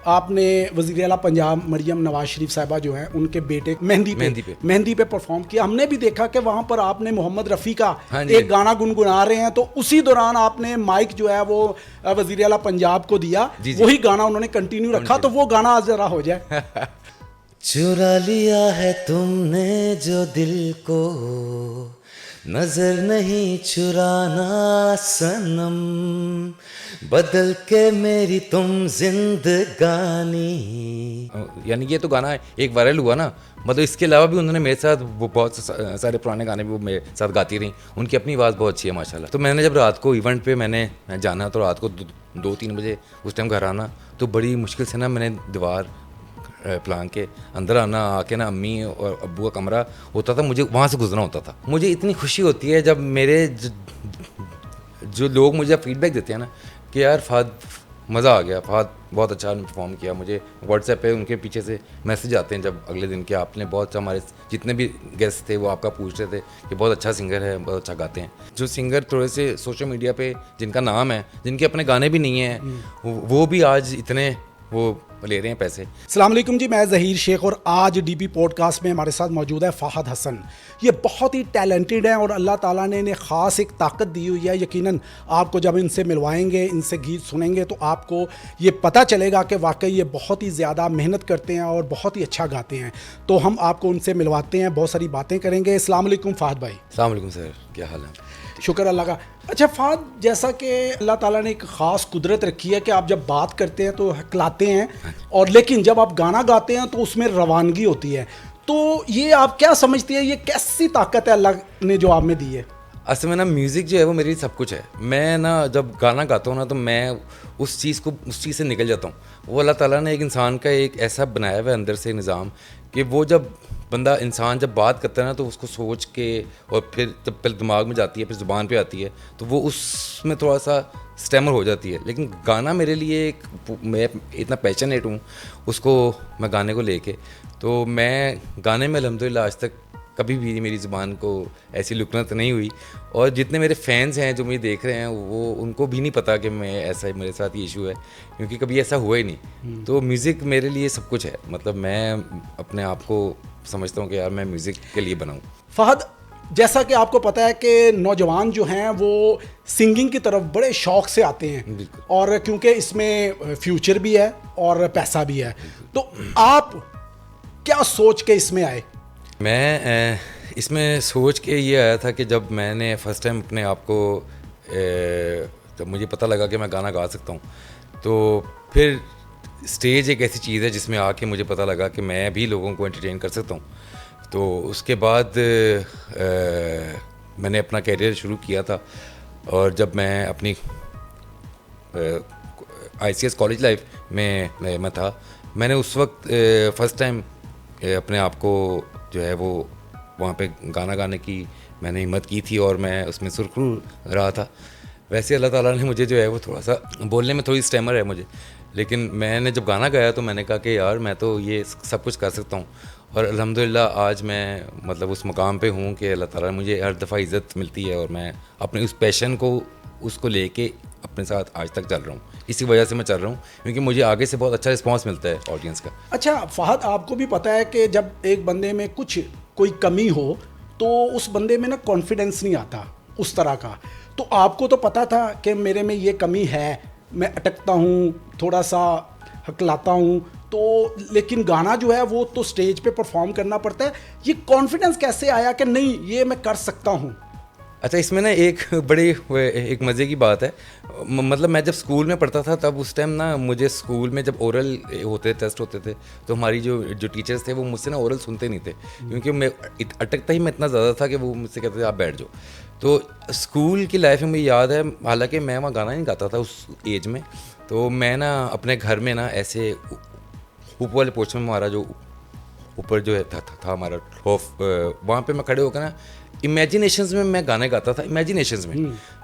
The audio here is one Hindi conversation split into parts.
आपने वज़ीर आला पंजाब मरियम नवाज शरीफ साहिबा जो हैं उनके बेटे मेहंदी पे परफॉर्म किया। हमने भी देखा कि वहाँ पर आपने मोहम्मद रफ़ी का एक गाना गुनगुना रहे हैं, तो उसी दौरान आपने माइक जो है वो वज़ीर आला पंजाब को दिया, वही गाना उन्होंने कंटिन्यू रखा, तो वो गाना आज जरा हो जाए। चुरा लिया है तुमने जो दिल को, नजर नहीं चुराना सनम, बदल के मेरी तुम जिंदगानी। यानी ये तो गाना एक वायरल हुआ ना, मतलब इसके अलावा भी उन्होंने मेरे साथ वो बहुत सारे पुराने गाने भी वो मेरे साथ गाती रही। उनकी अपनी आवाज़ बहुत अच्छी है माशाल्लाह। तो मैंने जब रात को इवेंट पे मैंने जाना, तो रात को 2-3 बजे उस टाइम घर आना, तो बड़ी मुश्किल से ना मैंने दीवार प्लान के अंदर आना, आके ना अम्मी और अब्बू का कमरा होता था, मुझे वहाँ से गुजरना होता था। मुझे इतनी खुशी होती है जब मेरे जो लोग मुझे फीडबैक देते हैं ना कि यार फ़ाद मज़ा आ गया, फ़ाद बहुत अच्छा परफॉर्म किया। मुझे व्हाट्सएप पे उनके पीछे से मैसेज आते हैं जब अगले दिन के, आपने बहुत हमारे जितने भी गेस्ट थे वो आपका पूछ रहे थे कि बहुत अच्छा सिंगर है, बहुत अच्छा गाते हैं। जो सिंगर थोड़े से सोशल मीडिया पे जिनका नाम है, जिनके अपने गाने भी नहीं हैं, वो भी आज इतने वो ले रहे हैं पैसे। अस्सलाम वालेकुम जी, मैं ज़हीर शेख और आज डीपी पॉडकास्ट में हमारे साथ मौजूद है फ़ाहद हसन। ये बहुत ही टैलेंटेड हैं और अल्लाह ताला ने इन्हें ख़ास एक ताकत दी हुई है। यकीनन आपको जब इनसे मिलवाएंगे, इनसे गीत सुनेंगे, तो आपको ये पता चलेगा कि वाकई ये बहुत ही ज़्यादा मेहनत करते हैं और बहुत ही अच्छा गाते हैं। तो हम आपको उनसे मिलवाते हैं, बहुत सारी बातें करेंगे। अस्सलाम वालेकुम फ़ाहद भाई। अस्सलाम वालेकुम सर, क्या हाल है? शुक्र अल्लाह का। अच्छा फ़ाहद, जैसा कि अल्लाह ताला ने एक ख़ास कुदरत रखी है कि आप जब बात करते हैं तो हकलाते हैं, और लेकिन जब आप गाना गाते हैं तो उसमें रवानगी होती है। तो ये आप क्या समझती है, ये कैसी ताकत है अल्लाह ने जो आप में दी है? असल में ना म्यूज़िक जो है वो मेरी सब कुछ है। मैं ना जब गाना गाता हूँ ना, तो मैं उस चीज़ से निकल जाता हूँ। वो अल्लाह ताला ने एक इंसान का एक ऐसा बनाया हुआ है अंदर से निज़ाम कि वो जब इंसान जब बात करता है ना, तो उसको सोच के और फिर जब पहले दिमाग में जाती है, फिर ज़ुबान पे आती है, तो वो उसमें थोड़ा सा स्टैमर हो जाती है। लेकिन गाना मेरे लिए मैं इतना पैशनेट हूँ उसको, मैं गाने को लेके, तो मैं गाने में अल्हम्दुलिल्लाह आज तक कभी भी मेरी ज़ुबान को ऐसी लुकनत नहीं हुई। और जितने मेरे फैंस हैं जो मुझे देख रहे हैं, वो उनको भी नहीं पता कि मैं ऐसा, मेरे साथ ये इशू है, क्योंकि कभी ऐसा हुआ ही नहीं। तो म्यूज़िक मेरे लिए सब कुछ है। मतलब मैं अपने आप को समझता हूँ कि यार मैं म्यूज़िक के लिए बनाऊँ। फ़हद, जैसा कि आपको पता है कि नौजवान जो हैं वो सिंगिंग की तरफ बड़े शौक़ से आते हैं, और क्योंकि इसमें फ्यूचर भी है और पैसा भी है, तो आप क्या सोच के इसमें आए? मैं इसमें सोच के ये आया था कि जब मैंने फ़र्स्ट टाइम अपने आप को, जब मुझे पता लगा कि मैं गाना गा सकता हूँ, तो फिर स्टेज एक ऐसी चीज़ है जिसमें आके मुझे पता लगा कि मैं भी लोगों को एंटरटेन कर सकता हूँ। तो उसके बाद मैंने अपना कैरियर शुरू किया था। और जब मैं अपनी ICS कॉलेज लाइफ में मैं था, मैंने उस वक्त फ़र्स्ट टाइम अपने आप को जो है वो वहाँ पे गाना गाने की मैंने हिम्मत की थी, और मैं उसमें सुरखरू रहा था। वैसे अल्लाह ताला ने मुझे जो है वो थोड़ा सा बोलने में थोड़ी स्टैमर है मुझे, लेकिन मैंने जब गाना गाया तो मैंने कहा कि यार मैं तो ये सब कुछ कर सकता हूँ। और अल्हम्दुलिल्लाह आज मैं मतलब उस मुकाम पे हूँ कि अल्लाह ताला ने मुझे हर दफ़ा इज़्ज़त मिलती है, और मैं अपने उस पैशन को उसको लेके अपने साथ आज तक चल रहा हूँ। इसी वजह से मैं चल रहा हूँ, क्योंकि मुझे आगे से बहुत अच्छा रिस्पांस मिलता है ऑडियंस का। अच्छा फ़हद, आपको भी पता है कि जब एक बंदे में कोई कमी हो तो उस बंदे में ना कॉन्फिडेंस नहीं आता उस तरह का। तो आपको तो पता था कि मेरे में ये कमी है, मैं अटकता हूँ, थोड़ा सा हकलाता हूँ, तो लेकिन गाना जो है वो तो स्टेज पे परफॉर्म करना पड़ता है। ये कॉन्फिडेंस कैसे आया कि नहीं ये मैं कर सकता हूँ? अच्छा, इसमें ना एक मज़े की बात है। मतलब मैं जब स्कूल में पढ़ता था तब उस टाइम ना मुझे स्कूल में जब ओरल टेस्ट होते थे, तो हमारी जो टीचर्स थे वो मुझसे ना ओरल सुनते नहीं थे, क्योंकि मैं अटकता ही मैं इतना ज़्यादा था कि वो मुझसे कहते थे आप बैठ जाओ। तो स्कूल की लाइफ में मुझे याद है, हालांकि मैं वहाँ गाना नहीं गाता था उस एज में, तो मैं ना अपने घर में ना ऐसे ऊपर वाले पोर्शन में हमारा जो ऊपर जो है था हमारा वहाँ पे मैं खड़े होकर ना इमेजिनेशंस में मैं गाने गाता था। इमेजिनेशंस में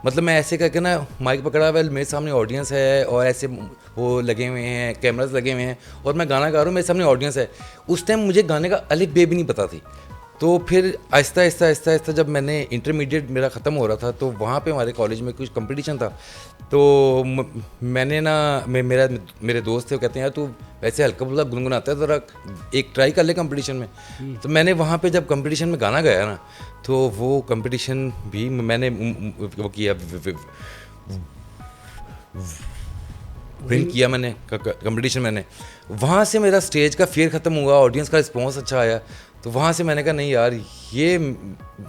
मतलब मैं ऐसे करके ना माइक पकड़ा हुआ है, मेरे सामने ऑडियंस है और ऐसे वो लगे हुए हैं, कैमरास लगे हुए हैं और मैं गाना गा रहा हूँ, मेरे सामने ऑडियंस है। उस टाइम मुझे गाने का अलिफ बे भी नहीं पता थी, तो फिर आहिस्ता आहिस्ता आहिस्ता आहिस्ता जब मैंने इंटरमीडिएट मेरा ख़त्म हो रहा था, तो वहाँ पे हमारे कॉलेज में कुछ कंपटीशन था। तो मैंने ना मेरे दोस्त थे, वो कहते हैं यार तू वैसे हल्का फुल्का गुनगुनाता है, ज़रा एक ट्राई कर ले कंपटीशन में। तो मैंने वहाँ पे जब कंपटीशन में गाना गाया ना, तो वो कंपटीशन भी मैंने वो किया, विन किया मैंने कंपटीशन। मैंने वहाँ से मेरा स्टेज का फियर ख़त्म हुआ, ऑडियंस का रिस्पॉन्स अच्छा आया, तो वहाँ से मैंने कहा नहीं यार, ये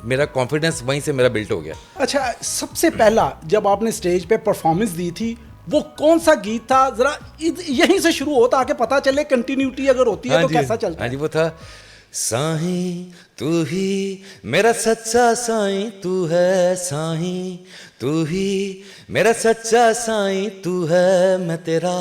मेरा कॉन्फिडेंस वहीं से मेरा बिल्ट हो गया। अच्छा, सबसे पहला जब आपने स्टेज पे परफॉर्मेंस दी थी, वो कौन सा गीत था? जरा यहीं से शुरू हो ताकि पता चले कंटिन्यूटी अगर होती है तो कैसा चलता है। हाँ जी, वो था साईं तू ही मेरा सच्चा साईं तू है, साईं तू ही मेरा सच्चा साईं तू है, मैं तेरा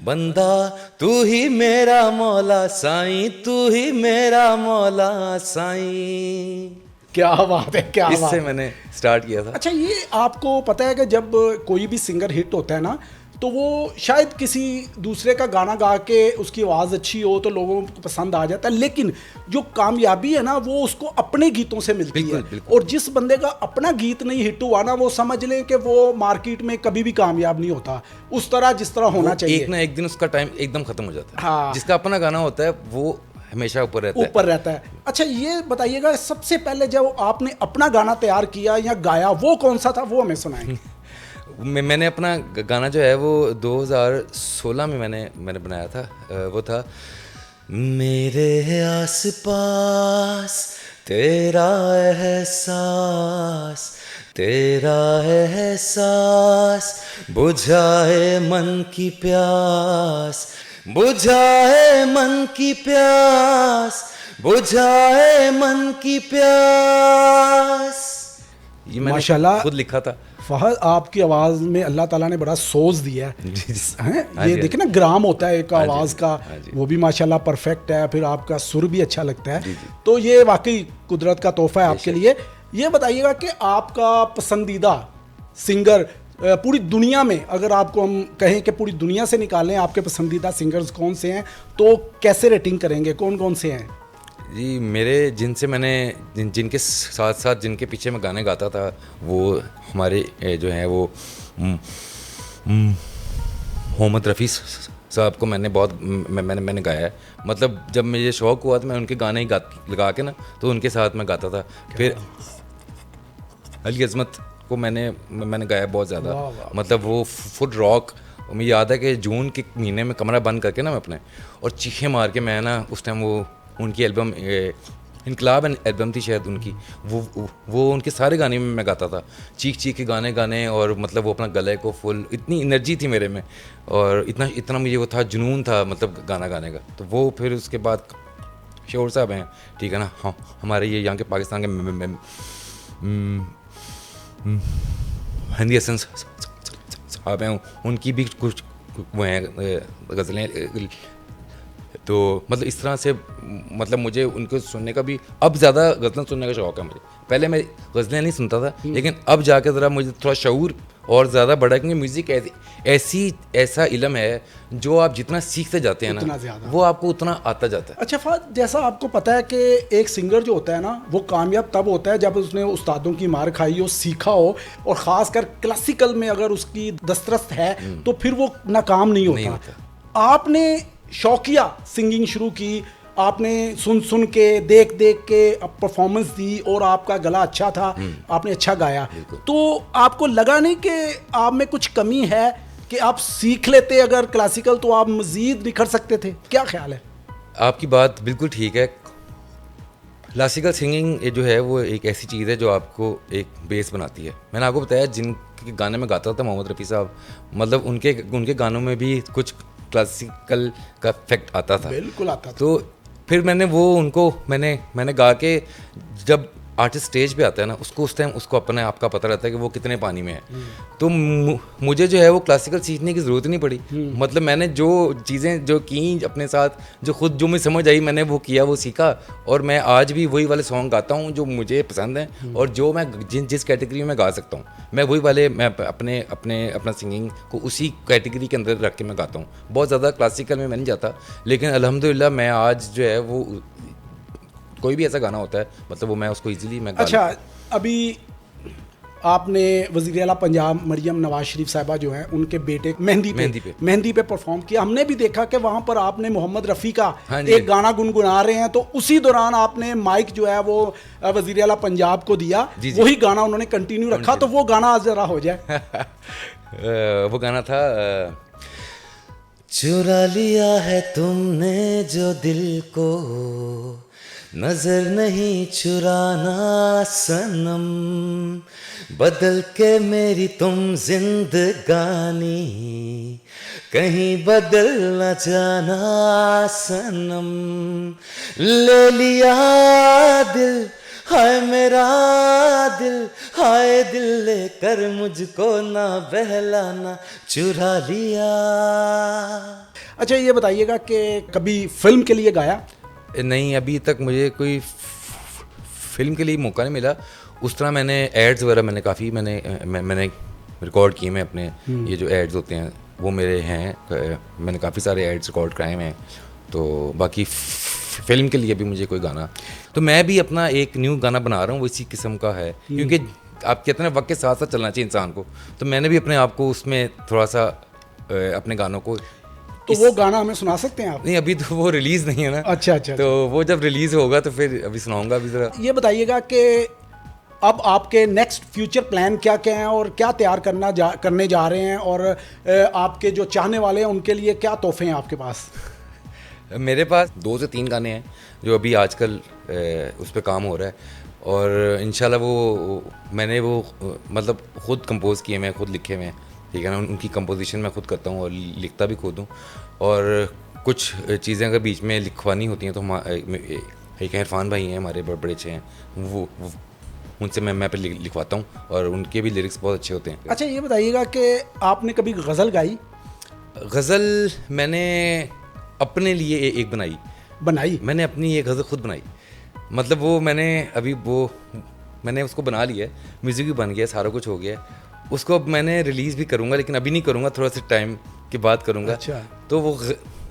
बंदा तू ही मेरा मौला, साईं तू ही मेरा मौला, साईं। क्या बात है, क्या बात इससे है। मैंने स्टार्ट किया था। अच्छा, ये आपको पता है कि जब कोई भी सिंगर हिट होता है ना, तो वो शायद किसी दूसरे का गाना गा के उसकी आवाज़ अच्छी हो तो लोगों को पसंद आ जाता है, लेकिन जो कामयाबी है ना वो उसको अपने गीतों से मिलती है। बिल्कुल। और जिस बंदे का अपना गीत नहीं हिट हुआ ना, वो समझ लें कि वो मार्केट में कभी भी कामयाब नहीं होता उस तरह जिस तरह होना चाहिए। एक ना एक दिन उसका टाइम एकदम खत्म हो जाता है। हाँ। जिसका अपना गाना होता है वो हमेशा ऊपर रहता है। अच्छा, ये बताइएगा, सबसे पहले जब आपने अपना गाना तैयार किया या गाया, वो कौन सा था, वो हमें सुनाएं। मैंने अपना गाना जो है वो 2016 में मैंने बनाया था। वो था मेरे आसपास तेरा एहसास, तेरा एहसास बुझाए मन की प्यास, बुझाए मन की प्यास, बुझाए मन की प्यास। ये मैंने माशाल्लाह खुद लिखा था। फहद, आपकी आवाज़ में अल्लाह ताला ने बड़ा सोच दिया है। हाँ ये जी, देखिए ना, ग्राम होता है एक हाँ जी, आवाज़ का, हाँ जी। वो भी माशाल्लाह परफेक्ट है, फिर आपका सुर भी अच्छा लगता है। तो ये वाकई कुदरत का तोहफा है आपके लिए। ये बताइएगा कि आपका पसंदीदा सिंगर पूरी दुनिया में, अगर आपको हम कहें कि पूरी दुनिया से निकालें आपके पसंदीदा सिंगर्स कौन से हैं, तो कैसे रेटिंग करेंगे, कौन कौन से हैं? जी, मेरे जिनसे मैंने जिनके साथ साथ जिनके पीछे मैं गाने गाता था, वो हमारे जो हैं वो मोहम्मद रफ़ी साहब को मैंने बहुत मैंने गाया है। मतलब जब मुझे शौक़ हुआ तो मैं उनके गाने ही लगा के ना, तो उनके साथ मैं गाता था। फिर अली अज़मत को मैंने गाया बहुत ज़्यादा। मतलब वो फुट रॉक, मुझे याद है कि जून के महीने में कमरा बंद करके ना मैं अपने, और चीखें मार के मैं ना उस टाइम वो उनकी एल्बम इनकलाब एल्बम थी शायद उनकी, वो उनके सारे गाने में मैं गाता था, चीख चीख के गाने। और मतलब वो अपना गले को फुल, इतनी एनर्जी थी मेरे में, और इतना मुझे वो था, जुनून था मतलब गाना गाने का। तो वो फिर उसके बाद शोर साहब हैं, ठीक है ना, हाँ, हमारे ये यहाँ के पाकिस्तान के हिंदी हसन साहब हैं, उनकी भी कुछ वो हैं गज़लें। तो मतलब इस तरह से मतलब मुझे उनको सुनने का भी, अब ज़्यादा गज़लें सुनने का शौक़ है मुझे। पहले मैं गज़लें नहीं सुनता था, लेकिन अब जाके ज़रा मुझे थोड़ा शऊर और ज़्यादा बढ़ा, क्योंकि म्यूज़िक ऐसा इल्म है जो आप जितना सीखते जाते हैं ना, वो आपको उतना आता जाता है। अच्छा फहद, जैसा आपको पता है कि एक सिंगर जो होता है ना, वो कामयाब तब होता है जब उसने उस्तादों की मार खाई हो, सीखा हो, और ख़ासकर क्लासिकल में अगर उसकी दस्तरस है तो फिर वो नाकाम नहीं होता। आपने शौकिया सिंगिंग शुरू की, आपने सुन के, देख के परफॉर्मेंस दी, और आपका गला अच्छा था, आपने अच्छा गाया। तो आपको लगा नहीं कि आप में कुछ कमी है, कि आप सीख लेते अगर क्लासिकल तो आप मज़ीद निखर सकते थे? क्या ख्याल है? आपकी बात बिल्कुल ठीक है। क्लासिकल सिंगिंग ये जो है वो एक ऐसी चीज़ है जो आपको एक बेस बनाती है। मैंने आपको बताया जिनके गाने में गाता था मोहम्मद रफ़ी साहब, मतलब उनके गानों में भी कुछ क्लासिकल का इफेक्ट आता था। बिल्कुल आता था। तो फिर मैंने गा के, जब आर्टिस्ट स्टेज पे आता है ना, उसको उस टाइम उसको अपने आप का पता रहता है कि वो कितने पानी में है। तो मुझे जो है वो क्लासिकल सीखने की ज़रूरत नहीं पड़ी। मतलब मैंने जो चीज़ें जो की अपने साथ, जो खुद जो मुझे समझ आई, मैंने वो किया, वो सीखा, और मैं आज भी वही वाले सॉन्ग गाता हूँ जो मुझे पसंद हैं, और जो मैं जिस कैटेगरी में गा सकता हूँ, मैं वही वाले मैं अपना सिंगिंग को उसी कैटेगरी के अंदर रख के मैं गाता हूँ। बहुत ज़्यादा क्लासिकल में मैं नहीं जाता, लेकिन अल्हम्दुलिल्लाह मैं आज जो है वो कोई भी ऐसा गाना होता है मतलब वो मैं उसको इजीली मैं अच्छा, अभी आपने वज़ीर आला पंजाब मरियम नवाज शरीफ साहिबा जो हैं उनके बेटे मेहंदी पे परफॉर्म किया। हमने भी देखा कि वहाँ पर आपने मोहम्मद रफ़ी का एक गाना गुनगुना रहे हैं, तो उसी दौरान आपने माइक जो है वो वज़ीर आला पंजाब को दिया, वही गाना उन्होंने कंटिन्यू रखा, तो वो गाना आज ज़रा हो जाए। वो गाना था चुरा लिया है तुमने जो दिल को, नजर नहीं चुराना सनम, बदल के मेरी तुम जिंदगानी, कहीं बदल न जाना सनम, ले लिया दिल हाय मेरा दिल, हाय दिल लेकर मुझको ना बहलाना, चुरा लिया। अच्छा, ये बताइएगा कि कभी फिल्म के लिए गाया? नहीं, अभी तक मुझे कोई फिल्म के लिए मौका नहीं मिला। उस तरह मैंने एड्स वगैरह मैंने काफ़ी मैंने रिकॉर्ड किए हैं अपने, ये जो एड्स होते हैं वो मेरे हैं, मैंने काफ़ी सारे एड्स रिकॉर्ड कराए हैं। तो बाकी फिल्म के लिए भी मुझे कोई गाना, तो मैं भी अपना एक न्यू गाना बना रहा हूँ, वो इसी किस्म का है, क्योंकि आप कहते हैं वक्त के साथ साथ चलना चाहिए इंसान को, तो मैंने भी अपने आप को उसमें थोड़ा सा अपने गानों को। तो वो गाना हमें सुना सकते हैं आप? नहीं, अभी तो वो रिलीज़ नहीं है ना। अच्छा। तो वो जब रिलीज़ होगा तो फिर अभी सुनाऊंगा। अभी ज़रा ये बताइएगा कि अब आपके नेक्स्ट फ्यूचर प्लान क्या क्या हैं और क्या तैयार करने जा रहे हैं, और आपके जो चाहने वाले हैं उनके लिए क्या तोहफे हैं आपके पास? मेरे पास 2 से 3 गाने हैं जो अभी आजकल उस पर काम हो रहा है, और इंशाल्लाह वो मैंने वो मतलब ख़ुद कंपोज़ किए, मैं खुद लिखे हुए हैं, ठीक है ना। उनकी कंपोजिशन मैं खुद करता हूँ और लिखता भी खुद हूँ, और कुछ चीज़ें अगर बीच में लिखवानी होती हैं तो एक इरफान भाई हैं हमारे, बड़े अच्छे हैं, वो उनसे मैं पे लिखवाता हूँ, और उनके भी लिरिक्स बहुत अच्छे होते हैं। अच्छा, ये बताइएगा कि आपने कभी गज़ल गाई? गज़ल मैंने अपने लिए एक बनाई, मैंने अपनी एक गज़ल खुद बनाई, मतलब वो मैंने उसको बना लिया, म्यूज़िक भी बन गया, सारा कुछ हो गया, उसको अब मैंने रिलीज़ भी करूँगा, लेकिन अभी नहीं करूँगा, थोड़ा सा टाइम की बात करूँगा। अच्छा। तो वो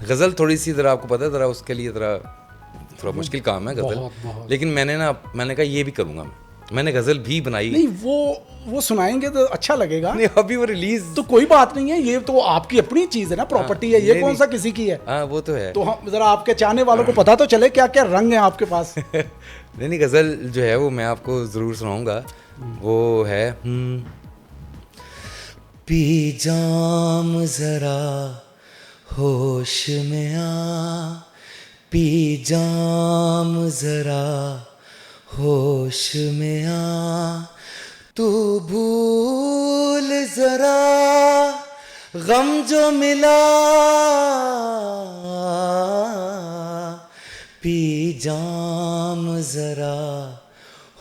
गज़ल थोड़ी सी ज़रा आपको पता है, ज़रा उसके लिए थोड़ा मुश्किल काम है गज़ल, लेकिन मैंने कहा ये भी करूँगा, मैंने गज़ल भी बनाई। नहीं, वो सुनाएंगे तो अच्छा लगेगा। नहीं, अभी वो रिलीज तो कोई बात नहीं है, ये तो आपकी अपनी चीज़ है ना, प्रॉपर्टी है, ये कौन सा किसी की है। हाँ, वो तो है। तो हम ज़रा आपके चाहने वालों को पता तो चले क्या क्या रंग है आपके पास। नहीं, गज़ल जो है वो मैं आपको ज़रूर सुनाऊंगा। वो है पी जाम ज़रा होश में आ, पी जाम ज़रा होश में आ, तू भूल ज़रा गम जो मिला, पी जाम ज़रा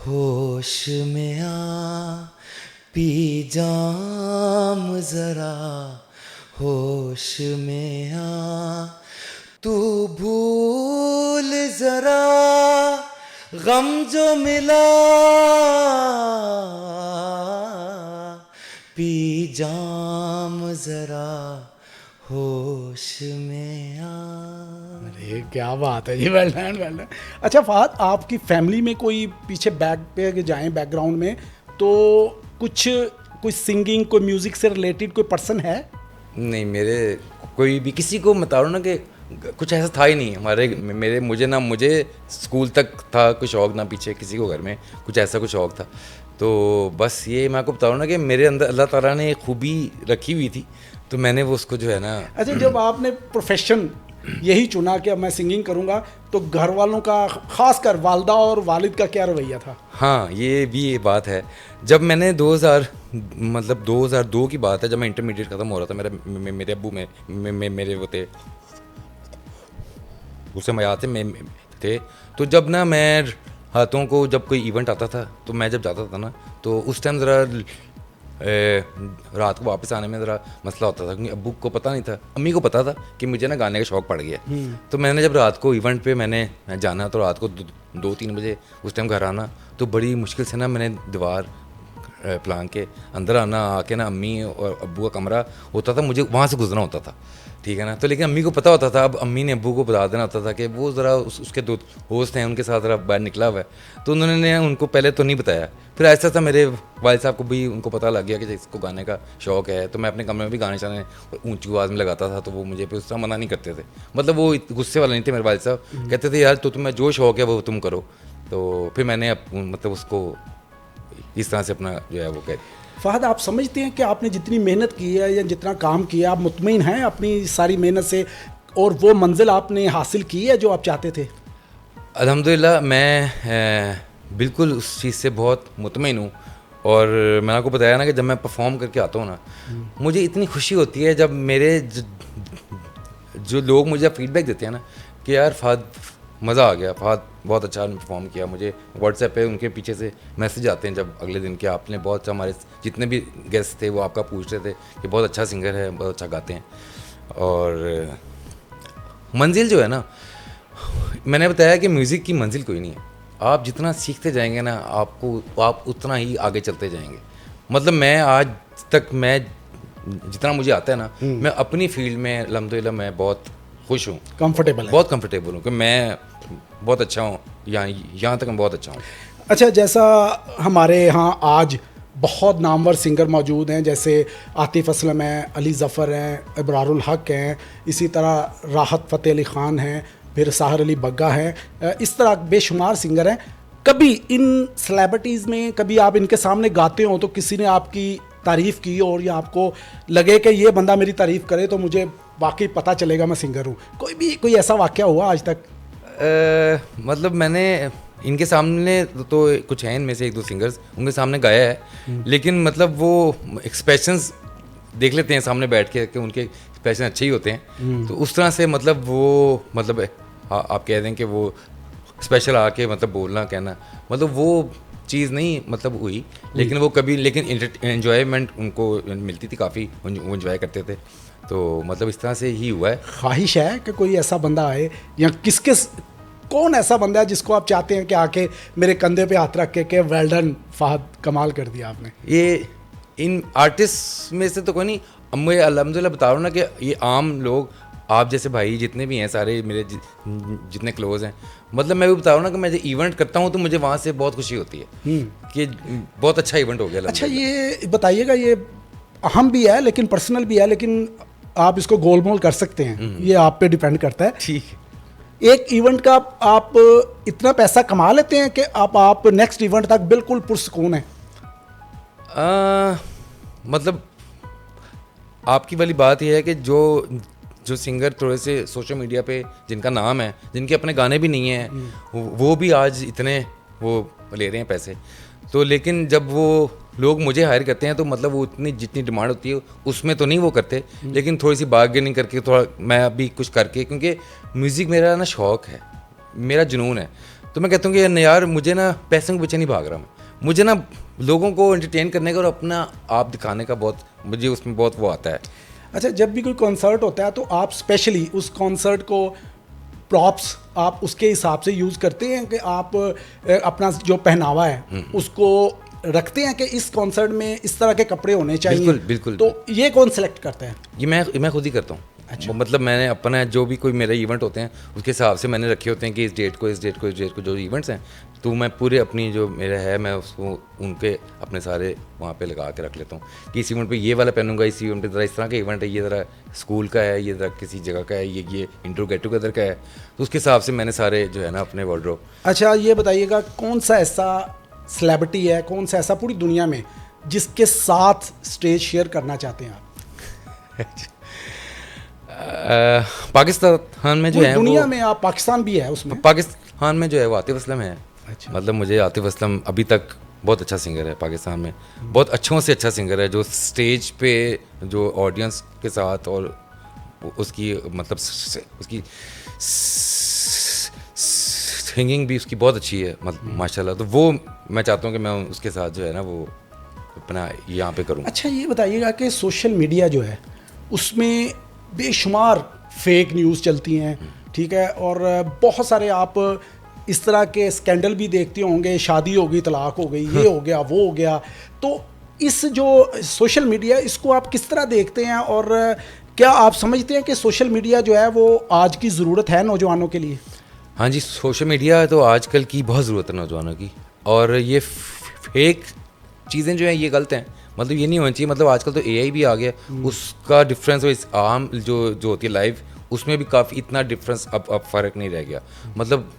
होश में आ, पी जाम ज़रा होश में आ, तू भूल ज़रा गम जो मिला, पी जाम ज़रा होश में आ। अरे क्या बात है जी, वेल डन। अच्छा फहद, आपकी फैमिली में कोई पीछे बैकग्राउंड में तो कोई सिंगिंग, कोई म्यूज़िक से रिलेटेड कोई पर्सन है? नहीं, मेरे कोई भी किसी को बता रहा हूँ ना कि कुछ ऐसा था ही नहीं मुझे स्कूल तक था कोई शौक़, ना पीछे किसी को घर में कुछ ऐसा कुछ शौक़ था। तो बस ये मैं आपको बता रहा हूँ ना कि मेरे अंदर अल्लाह ताला ने खूबी रखी हुई थी, तो मैंने वो उसको जो है ना। अच्छा, जब आपने प्रोफेशन यही चुना कि अब मैं सिंगिंग करूँगा, तो घर वालों का, ख़ासकर वालदा और वालिद का क्या रवैया था? हाँ, ये भी ये बात है। जब मैंने 2002 की बात है, जब मैं इंटरमीडिएट ख़त्म हो रहा था, मेरे अब्बू मेरे वो थे, उस समय आते में थे, तो जब ना मैं हाथों को जब कोई इवेंट आता था, तो मैं जब जाता था ना, तो उस टाइम ज़रा रात को वापस आने में ज़रा मसला होता था, क्योंकि अब्बू को पता नहीं था, अम्मी को पता था कि मुझे ना गाने का शौक़ पड़ गया। तो मैंने जब रात को इवेंट पे मैंने जाना, तो रात को 2-3 बजे उस टाइम घर आना, तो बड़ी मुश्किल से ना मैंने दीवार प्लान के अंदर आना, आके ना अम्मी और अब्बू का कमरा होता था, मुझे वहाँ से गुजरना होता था, ठीक है ना। तो लेकिन अम्मी को पता होता था, अब अम्मी ने अब्बू को बता देना होता था कि वो ज़रा उसके दो दोस्त हैं, उनके साथ ज़रा बाहर निकला हुआ है। तो उन्होंने उनको पहले तो नहीं बताया, फिर ऐसा था मेरे वालिद साहब को भी उनको पता लग गया कि इसको गाने का शौक़ है। तो मैं अपने कमरे में भी गाने शाने ऊँची आवाज़ में लगाता था, तो वो मुझे फिर उस तरह मना नहीं करते थे। मतलब वो गुस्से वाले नहीं थे मेरे वालिद साहब, कहते थे यार तो तुम्हें जो शौक़ है वो तुम करो। तो फिर मैंने मतलब उसको इस तरह से अपना जो है वो कह। फहद, आप समझते हैं कि आपने जितनी मेहनत की है या जितना काम किया, आप मुतमईन हैं अपनी सारी मेहनत से और वो मंजिल आपने हासिल की है जो आप चाहते थे? अल्हम्दुलिल्लाह मैं बिल्कुल उस चीज़ से बहुत मुतमईन हूँ। और मैंने आपको बताया ना कि जब मैं परफॉर्म करके आता हूँ ना, मुझे इतनी खुशी होती है जब मेरे जो लोग मुझे फीडबैक देते हैं ना कि यार फहद मज़ा आ गया, फहद बहुत अच्छा परफॉर्म किया। मुझे व्हाट्सएप पे उनके पीछे से मैसेज आते हैं जब अगले दिन के आपने बहुत अच्छा, हमारे जितने भी गेस्ट थे वो आपका पूछ रहे थे कि बहुत अच्छा सिंगर है, बहुत अच्छा गाते हैं। और मंजिल जो है ना, मैंने बताया कि म्यूज़िक की मंजिल कोई नहीं है, आप जितना सीखते जाएंगे ना आप उतना ही आगे चलते जाएंगे। मतलब मैं आज तक मैं जितना मुझे आता है ना, मैं अपनी फील्ड में अल्हम्दुलिल्लाह मैं बहुत खुश हूँ, कंफर्टेबल है? बहुत कंफर्टेबल हूँ कि मैं बहुत अच्छा हूँ, यहाँ तक मैं बहुत अच्छा हूँ। अच्छा, जैसा हमारे यहाँ आज बहुत नामवर सिंगर मौजूद हैं, जैसे आतिफ असलम हैं, अली ज़फ़र हैं, इब्रारुल हक हैं, इसी तरह राहत फ़तेह अली ख़ान हैं, फिर साहर अली बग्गा हैं, इस तरह बेशुमार सिंगर हैं। कभी इन सेलिब्रिटीज़ में कभी आप इनके सामने गाते हो तो किसी ने आपकी तारीफ़ की और या आपको लगे कि ये बंदा मेरी तारीफ़ करे तो मुझे वाकई पता चलेगा मैं सिंगर हूँ, कोई ऐसा वाक़या हुआ आज तक? मतलब मैंने इनके सामने तो कुछ हैं, इनमें से एक दो सिंगर्स उनके सामने गाया है, लेकिन मतलब वो एक्सप्रेशंस देख लेते हैं सामने बैठ के कि उनके एक्सप्रेशन अच्छे ही होते हैं। तो उस तरह से मतलब वो मतलब आप कह दें कि वो स्पेशल आके मतलब बोलना कहना, मतलब वो चीज़ नहीं मतलब हुई, लेकिन वो कभी लेकिन एंजॉयमेंट उनको मिलती थी, काफ़ी वो एंजॉय करते थे। तो मतलब इस तरह से ही हुआ है। ख्वाहिश है कि कोई ऐसा बंदा आए या कौन ऐसा बंदा है जिसको आप चाहते हैं कि आके मेरे कंधे पे हाथ रख के वेल डन फहद, कमाल कर दिया आपने? ये इन आर्टिस्ट में से तो कोई नहीं, मैं अल्हम्दुलिल्लाह बता रहा हूँ ना कि ये आम लोग, आप जैसे भाई जितने भी हैं सारे मेरे जितने क्लोज हैं, मतलब मैं भी बता रहा हूँ ना कि मैं जब इवेंट करता हूँ तो मुझे वहाँ से बहुत खुशी होती है कि बहुत अच्छा इवेंट हो गया। अच्छा, ये बताइएगा, ये अहम भी है लेकिन पर्सनल भी है, लेकिन आप इसको गोलमोल कर सकते हैं, ये आप पे डिपेंड करता है। ठीक है। एक इवेंट का आप इतना पैसा कमा लेते हैं कि आप नेक्स्ट इवेंट तक बिल्कुल पुरसुकून हैं? मतलब आपकी वाली बात यह है कि जो सिंगर थोड़े से सोशल मीडिया पे जिनका नाम है, जिनके अपने गाने भी नहीं हैं, वो भी आज इतने वो ले रहे हैं पैसे। तो लेकिन जब वो लोग मुझे हायर करते हैं तो मतलब वो उतनी जितनी डिमांड होती है उसमें तो नहीं वो करते, लेकिन थोड़ी सी बार्गेनिंग करके थोड़ा मैं अभी कुछ करके, क्योंकि म्यूज़िक मेरा ना शौक़ है, मेरा जुनून है। तो मैं कहता हूँ कि यार मुझे ना पैसों के पीछे नहीं भाग रहा मैं, मुझे ना लोगों को एंटरटेन करने का और अपना आप दिखाने का बहुत, मुझे उसमें बहुत वो आता है। अच्छा, जब भी कोई कॉन्सर्ट होता है तो आप स्पेशली उस कॉन्सर्ट को प्रॉप्स आप उसके हिसाब से यूज़ करते हैं कि आप अपना जो पहनावा है उसको रखते हैं कि इस कॉन्सर्ट में इस तरह के कपड़े होने चाहिए? बिल्कुल बिल्कुल। तो ये कौन सेलेक्ट करता है? ये मैं खुद ही करता हूँ। अच्छा। मतलब मैंने अपना जो भी कोई मेरे इवेंट होते हैं उसके हिसाब से मैंने रखे होते हैं कि इस डेट को जो इवेंट्स हैं, तो मैं पूरे अपनी जो मेरा है मैं उसको उनके अपने सारे वहाँ पे लगा के रख लेता हूँ कि इस इवेंट पे ये वाला पहनूंगा, इस इवेंट पे ज़रा इस तरह का इवेंट है, ये ज़रा स्कूल का है, ये ज़रा किसी जगह का है, ये इंटर गेट टुगेदर का है, तो उसके हिसाब से मैंने सारे जो है ना अपने वार्डरोब। अच्छा, ये बताइएगा कौन सा ऐसा सेलिब्रिटी है, कौन सा ऐसा पूरी दुनिया में जिसके साथ स्टेज शेयर करना चाहते हैं आप? पाकिस्तान में जो है दुनिया में, आप पाकिस्तान भी है उसमें? पाकिस्तान में जो है वो आतिफ असलम है। अच्छा। मतलब मुझे आतिफ असलम अभी तक बहुत अच्छा सिंगर है, पाकिस्तान में बहुत अच्छों से अच्छा सिंगर है, जो स्टेज पे जो ऑडियंस के साथ और उसकी मतलब उसकी सिंगिंग भी उसकी बहुत अच्छी है मतलब माशाल्लाह। तो वो मैं चाहता हूँ कि मैं उसके साथ जो है ना वो अपना यहाँ पे करूँ। अच्छा, ये बताइएगा कि सोशल मीडिया जो है उसमें बेशुमार फेक न्यूज़ चलती हैं, ठीक है, और बहुत सारे आप इस तरह के स्कैंडल भी देखते होंगे, शादी हो गई, तलाक हो गई, ये हो गया, वो हो गया, तो इस जो सोशल मीडिया, इसको आप किस तरह देखते हैं, और क्या आप समझते हैं कि सोशल मीडिया जो है वो आज की ज़रूरत है नौजवानों के लिए? हाँ जी, सोशल मीडिया तो आजकल की बहुत ज़रूरत है नौजवानों की, और ये फेक चीज़ें जो हैं ये गलत हैं, मतलब ये नहीं होनी चाहिए। मतलब आजकल तो एआई भी आ गया, उसका डिफरेंस इस आम जो होती है लाइव, उसमें भी काफ़ी इतना डिफरेंस अब फ़र्क नहीं रह गया। मतलब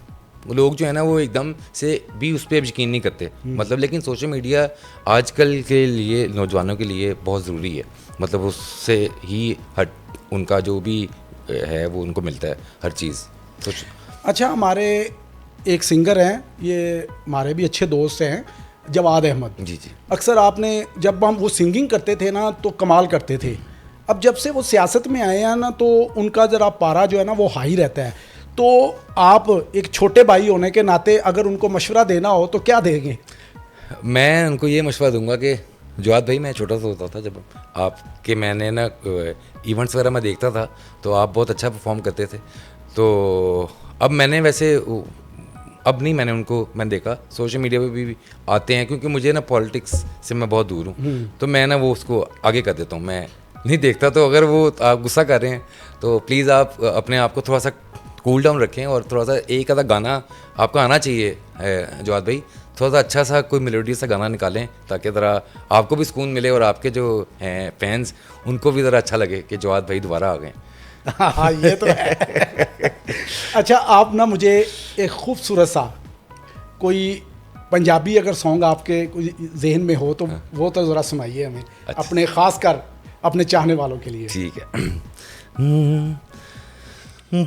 लोग जो है ना वो एकदम से भी उस पर यकीन नहीं करते, मतलब लेकिन सोशल मीडिया आजकल के लिए नौजवानों के लिए बहुत ज़रूरी है, मतलब उससे ही हर उनका जो भी है वो उनको मिलता है हर चीज़। तो अच्छा, हमारे एक सिंगर हैं, ये हमारे भी अच्छे दोस्त हैं, जवाद अहमद जी जी। अक्सर आपने, जब हम वो सिंगिंग करते थे ना तो कमाल करते थे। अब जब से वो सियासत में आए हैं ना तो उनका ज़रा पारा जो है ना वो हाई रहता है। तो आप एक छोटे भाई होने के नाते अगर उनको मशवरा देना हो तो क्या देंगे? मैं उनको ये मशवरा दूंगा कि जवाद भाई, मैं छोटा सा होता था जब आपके मैंने ना इवेंट्स वगैरह मैं देखता था तो आप बहुत अच्छा परफॉर्म करते थे। तो अब मैंने वैसे अब नहीं, मैंने देखा सोशल मीडिया पे भी आते हैं, क्योंकि मुझे ना पॉलिटिक्स से मैं बहुत दूर हूँ, तो मैं ना वो उसको आगे कर देता हूँ, मैं नहीं देखता। तो अगर वो आप गुस्सा कर रहे हैं तो प्लीज़ आप अपने आप को थोड़ा सा कूल डाउन रखें, और थोड़ा सा एक आधा गाना आपका आना चाहिए जवाद भाई, थोड़ा सा अच्छा सा कोई मेलोडी सा गाना निकालें ताकि ज़रा आपको भी सुकून मिले और आपके जो हैं फैंस उनको भी ज़रा अच्छा लगे कि जवाद भाई दोबारा आ गए। हाँ, ये तो है। अच्छा, आप ना मुझे एक खूबसूरत सा कोई पंजाबी अगर सॉन्ग आपके कोई जहन में हो तो वो तो ज़रा सुनाइए हमें। अच्छा। अपने ख़ास कर अपने चाहने वालों के लिए। ठीक है।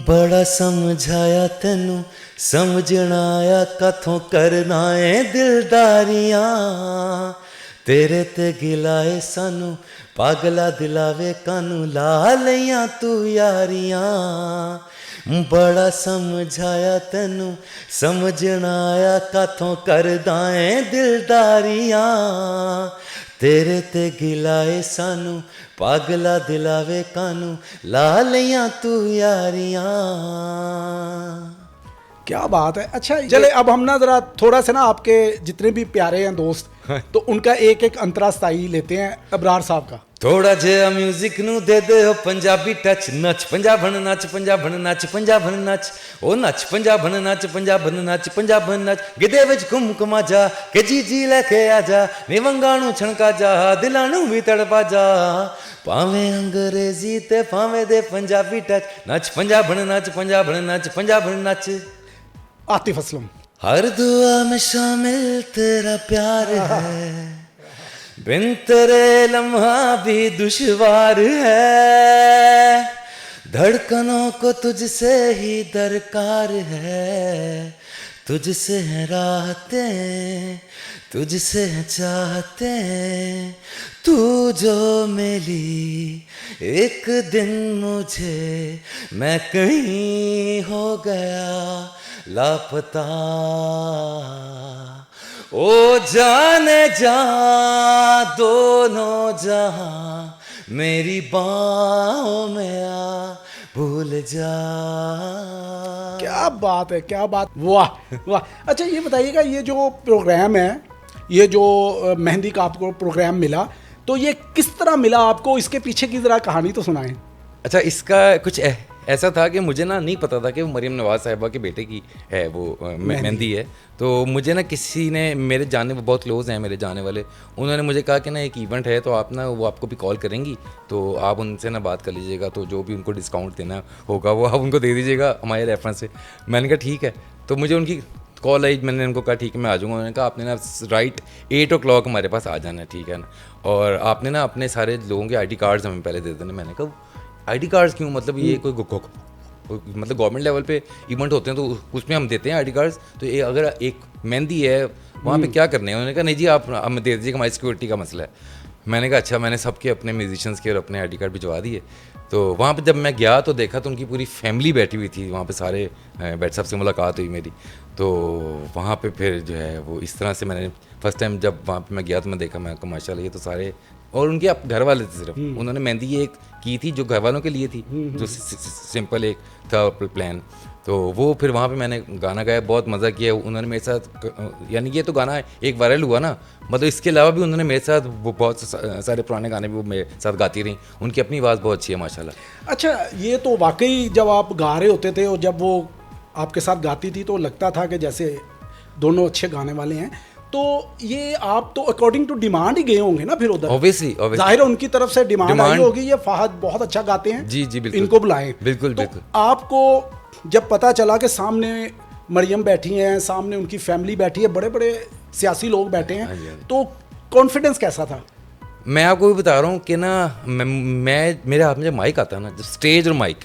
बड़ा समझाया तेनू समझना आया कथों करना है दिलदारियां, तेरे ते गिलाए सानू पागला दिलावे कानू ला लिया तू यारियां। बड़ा समझाया तेनू समझना आया कथों करदा है दिलदारियां, तेरे ते गिलाए सानू पागला दिलावे कानू ला लिया तू यारियां। क्या बात है। अच्छा, चले अब हम ना ज़रा थोड़ा सा ना आपके जितने भी प्यारे हैं दोस्त तो उनका एक एक अंतरा स्थाई लेते हैं। अबरार साहब का थोड़ा जिहा म्यूजिक नू दे दे ओ पंजाबी टच, नच पंजाबन नच पंजाबन नच पंजाबन नच, ओ नच पंजाबन नच पंजाबन नच पंजाबन नच, गिदे विच घुम घुमा जा के जी जी लेके आ जा, नी वंगा नू छणका जा दिलां नू भी तड़पा जा, भावें अंग्रेजी ते भावें दे पंजाबी टच, नच पंजाबन नच पंजाबन नच पंजाबन नच। आतिफ असलम। हर दुआ में शामिल तेरा प्यार है, बिन तेरे लम्हा भी दुश्वार है, धड़कनों को तुझसे ही दरकार है, तुझसे है राहतें तुझसे है चाहते, तू जो मिली एक दिन मुझे मैं कहीं हो गया लापता, ओ जाने जा दोनों जहां मेरी बाहों में आ भूल जा। क्या बात है, क्या बात, वाह वाह। अच्छा, ये बताइएगा, ये जो प्रोग्राम है, ये जो मेहंदी का आपको प्रोग्राम मिला, तो ये किस तरह मिला आपको? इसके पीछे की ज़रा कहानी तो सुनाएं। अच्छा, इसका कुछ ऐसा था कि मुझे ना नहीं पता था कि वो मरीम नवाज़ साहिबा के बेटे की है वो मेहंदी है। तो मुझे ना किसी ने, मेरे जानने वो बहुत क्लोज़ हैं मेरे जाने वाले, उन्होंने मुझे कहा कि ना एक इवेंट है तो आप ना वो आपको भी कॉल करेंगी तो आप उनसे ना बात कर लीजिएगा, तो जो भी उनको डिस्काउंट देना होगा वो आप उनको दे दीजिएगा हमारे रेफरेंस से। मैंने कहा ठीक है। तो मुझे उनकी कॉल आई, मैंने उनको कहा ठीक है मैं आ जाऊँगा। उन्होंने कहा आपने ना राइट 8 o'clock हमारे पास आ जाना है, ठीक है ना, और आपने ना अपने सारे लोगों के ID कार्ड्स हमें पहले दे देने। मैंने कहा ID कार्ड्स क्यों, मतलब ये कोई मतलब गवर्नमेंट लेवल पे इवेंट होते हैं तो उसमें हम देते हैं ID कार्ड्स, तो ये अगर एक मेहंदी है वहाँ पे क्या करने हैं? उन्होंने कहा नहीं जी आप हमें दे दीजिएगा, हमारी सिक्योरिटी का मसला है। मैंने कहा अच्छा। मैंने सबके अपने म्यूजिशियंस के और अपने ID कार्ड भिजवा दिए। तो वहाँ पे जब मैं गया तो देखा तो उनकी पूरी फैमिली बैठी हुई थी वहाँ पे, सारे बैठ सबसे मुलाकात हुई मेरी। तो वहाँ पे फिर जो है वो इस तरह से मैंने फर्स्ट टाइम जब वहाँ पे मैं गया तो मैं देखा, मैं माशाल्लाह ये तो सारे, और उनके घर वाले थे सिर्फ, उन्होंने मेहंदी एक की थी जो घर वालों के लिए थी, जो सिंपल एक था प्लान। तो वो फिर वहाँ पे मैंने गाना गाया, बहुत मज़ा किया उन्होंने मेरे साथ। यानी ये तो गाना एक वायरल हुआ ना, मतलब इसके अलावा भी उन्होंने मेरे साथ वो बहुत सारे पुराने गाने भी वो मेरे साथ गाती रहीं। उनकी अपनी आवाज़ बहुत अच्छी है माशाल्लाह। अच्छा, ये तो वाकई जब आप गा रहे होते थे और जब वो आपके साथ गाती थी तो लगता था कि जैसे दोनों अच्छे गाने वाले हैं। तो ये आप तो अकॉर्डिंग टू डिमांड ही गए होंगे ना फिर उधर? ऑब्वियसली जाहिर है उनकी तरफ से डिमांड आई होगी, ये फहद बहुत अच्छा गाते हैं, जी जी बिल्कुल, इनको बुलाएं। बिल्कुल तो बिल्कुल। आपको जब पता चला कि सामने मरियम बैठी हैं, सामने उनकी फैमिली बैठी है, बड़े बड़े सियासी लोग बैठे हैं, तो कॉन्फिडेंस कैसा था? मैं आपको भी बता रहा हूँ कि ना मैं मेरे हाथ में जब माइक आता है ना, जब स्टेज और माइक,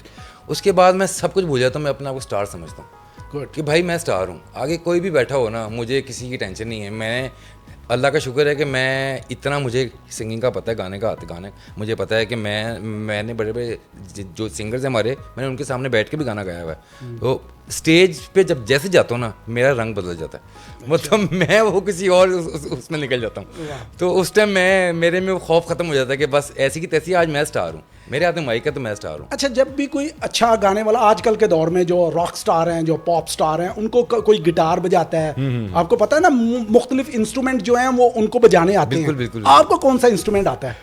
उसके बाद मैं सब कुछ भूल जाता हूँ, मैं अपने आप को स्टार समझता हूँ कि भाई मैं स्टार हूँ। आगे कोई भी बैठा हो ना, मुझे किसी की टेंशन नहीं है। मैं अल्लाह का शुक्र है कि मैं इतना, मुझे सिंगिंग का पता है, गाने का गाने मुझे पता है कि मैंने बड़े बड़े जो सिंगर्स हैं हमारे, मैंने उनके सामने बैठ के भी गाना गाया हुआ है। तो स्टेज पे जब जैसे जाता हूँ ना, मेरा रंग बदल जाता है, मतलब मैं वो किसी और उसमें निकल जाता हूँ। तो उस टाइम मेरे में वो खौफ ख़त्म हो जाता है कि बस ऐसी की तैसी आज मैं स्टार हूँ, मेरे हाथ में माइक है तो मैं स्टार हूँ। अच्छा, जब भी कोई अच्छा गाने वाला, आजकल के दौर में जो रॉक स्टार हैं, जो पॉप स्टार हैं, उनको कोई गिटार बजाता है, आपको पता है ना, मुख्तलिफ इंस्ट्रूमेंट जो हैं वो उनको बजाने आते हैं। बिल्कुल। आपको कौन सा इंस्ट्रूमेंट आता है?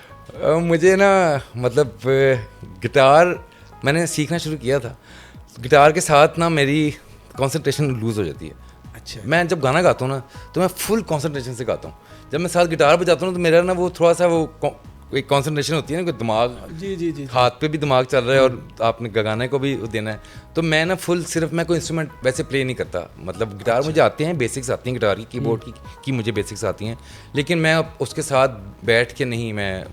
मुझे ना मतलब गिटार मैंने सीखना शुरू किया था। गिटार के साथ ना मेरी कंसंट्रेशन लूज़ हो जाती है। अच्छा। मैं जब गाना गाता हूँ ना तो मैं फुल कंसंट्रेशन से गाता हूँ। जब मैं साथ गिटार बजाता हूँ तो मेरा ना वो थोड़ा सा वो एक कंसंट्रेशन होती है ना, कि दिमाग, जी। हाथ पे भी दिमाग चल रहा है और आपने गाने को भी देना है। तो मैं ना फुल, सिर्फ मैं कोई इंस्ट्रूमेंट वैसे प्ले नहीं करता। मतलब गिटार मुझे आते हैं, बेसिक्स आती हैं गिटार की, कीबोर्ड की मुझे बेसिक्स आती हैं, लेकिन मैं उसके साथ बैठ के नहीं, मैं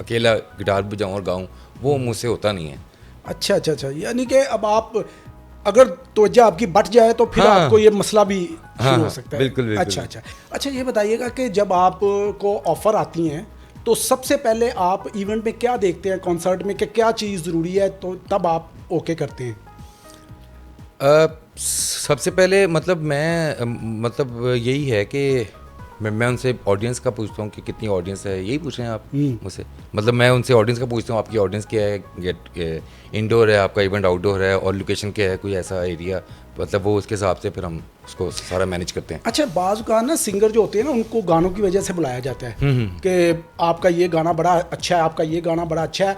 अकेला गिटार बजाऊँ और गाऊँ, वो मुझसे होता नहीं है। अच्छा, यानी कि अब आप अगर तवज्जो आपकी बट जाए तो फिर आपको ये मसला भी शुरू हो सकता है। बिल्कुल। अच्छा, ये बताइएगा कि जब आपको ऑफ़र आती हैं तो सबसे पहले आप इवेंट में क्या देखते हैं, कॉन्सर्ट में कि क्या चीज़ ज़रूरी है, तो तब आप ओके करते हैं? सबसे पहले मतलब मतलब यही है कि मैं उनसे ऑडियंस का पूछता हूँ कि कितनी ऑडियंस है, यही पूछ रहे हैं आप मुझसे? मतलब मैं उनसे ऑडियंस का पूछता हूँ, आपकी ऑडियंस क्या है, इंडोर है आपका इवेंट, आउटडोर है, और लोकेशन क्या है, कोई ऐसा एरिया, मतलब वो उसके हिसाब से फिर हम उसको सारा मैनेज करते हैं। अच्छा, बाज़ का ना सिंगर जो होते हैं ना, उनको गानों की वजह से बुलाया जाता है कि आपका ये गाना बड़ा अच्छा है, आपका ये गाना बड़ा अच्छा है,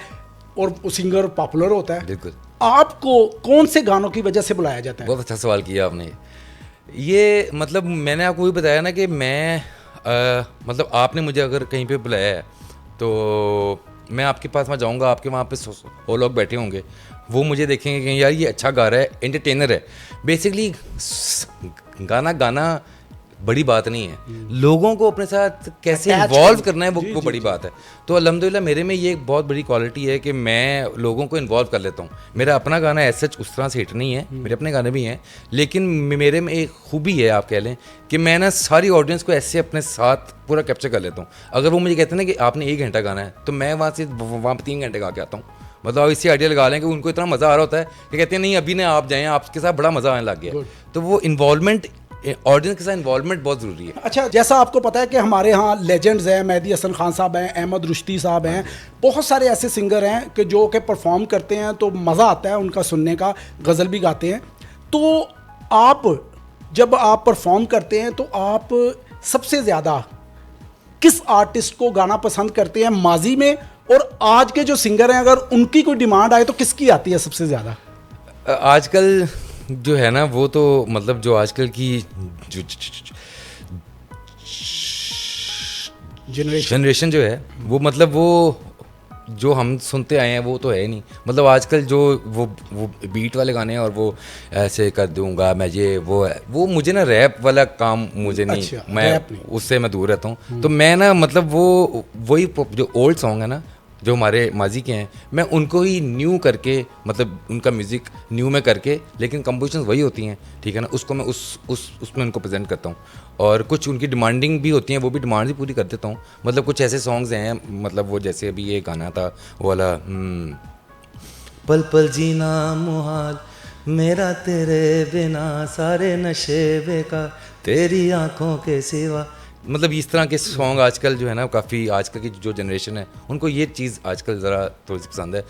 और वो सिंगर पॉपुलर होता है। बिल्कुल। आपको कौन से गानों की वजह से बुलाया जाता है? बहुत अच्छा सवाल किया आपने। ये मतलब मैंने आपको भी बताया ना कि मैं मतलब आपने मुझे अगर कहीं पे बुलाया है तो मैं आपके पास वहाँ जाऊँगा, आपके वहाँ पे 100 लोग बैठे होंगे, वो मुझे देखेंगे कि यार ये अच्छा गा रहा है, एंटरटेनर है। बेसिकली गाना बड़ी बात नहीं है, लोगों को अपने साथ कैसे इन्वॉल्व करना है वो बड़ी बात है। तो अल्हम्दुलिल्लाह मेरे में ये एक बहुत बड़ी क्वालिटी है कि मैं लोगों को इन्वॉल्व कर लेता हूँ। मेरा अपना गाना ऐसा उस तरह से हिट नहीं है, मेरे अपने गाने भी हैं, लेकिन मेरे में एक खूबी है, आप कह लें कि मैं ना सारी ऑडियंस को ऐसे अपने साथ पूरा कैप्चर कर लेता हूँ। अगर वो मुझे कहते हैं ना कि आपने 1 घंटा गाना है, तो मैं वहाँ पे 3 घंटे गा के आता हूँ। मतलब इसी आइडिया लगा लें कि उनको इतना मज़ा आ रहा होता है कि कहते हैं नहीं अभी ना आप जाएँ, आपके साथ बड़ा मज़ा आने लग गया। तो वो इन्वॉल्वमेंट, ऑडियंस के साथ इन्वॉल्वमेंट बहुत ज़रूरी है। अच्छा, जैसा आपको पता है कि हमारे यहाँ लेजेंड्स हैं, मेहदी हसन खान साहब हैं, अहमद रुश्ती साहब हैं, बहुत सारे ऐसे सिंगर हैं कि जो कि परफॉर्म करते हैं तो मज़ा आता है उनका सुनने का, गज़ल भी गाते हैं। तो आप जब आप परफॉर्म करते हैं तो आप सबसे ज़्यादा किस आर्टिस्ट को गाना पसंद करते हैं माजी में, और आज के जो सिंगर हैं अगर उनकी कोई डिमांड आए तो किसकी आती है सबसे ज़्यादा? आजकल जो है ना वो तो मतलब जो आजकल की जनरेशन जो है वो मतलब वो जो हम सुनते आए हैं वो तो है ही नहीं। मतलब आजकल जो वो बीट वाले गाने हैं और वो ऐसे कर दूंगा मैं ये वो मुझे ना रैप वाला काम मुझे नहीं, अच्छा, मैं उससे मैं दूर रहता हूँ। तो मैं ना मतलब वही जो ओल्ड सॉन्ग है ना जो हमारे माजी के हैं, मैं उनको ही न्यू करके, मतलब उनका म्यूज़िक न्यू में करके, लेकिन कंपोजिशंस वही होती हैं, ठीक है ना, उसको मैं उसमें उनको प्रेजेंट करता हूँ। और कुछ उनकी डिमांडिंग भी होती हैं, वो भी डिमांड भी पूरी कर देता हूँ। मतलब कुछ ऐसे सॉन्ग्स हैं, मतलब वो जैसे अभी ये गाना था वो वाला पल पल जीना मुहाल मेरा तेरे बिना, सारे नशे बेकार तेरी आंखों के सिवा। मतलब इस तरह के सॉन्ग आजकल जो है ना काफ़ी, आजकल की जो जनरेशन है उनको ये चीज़ आजकल ज़रा थोड़ी सी पसंद है।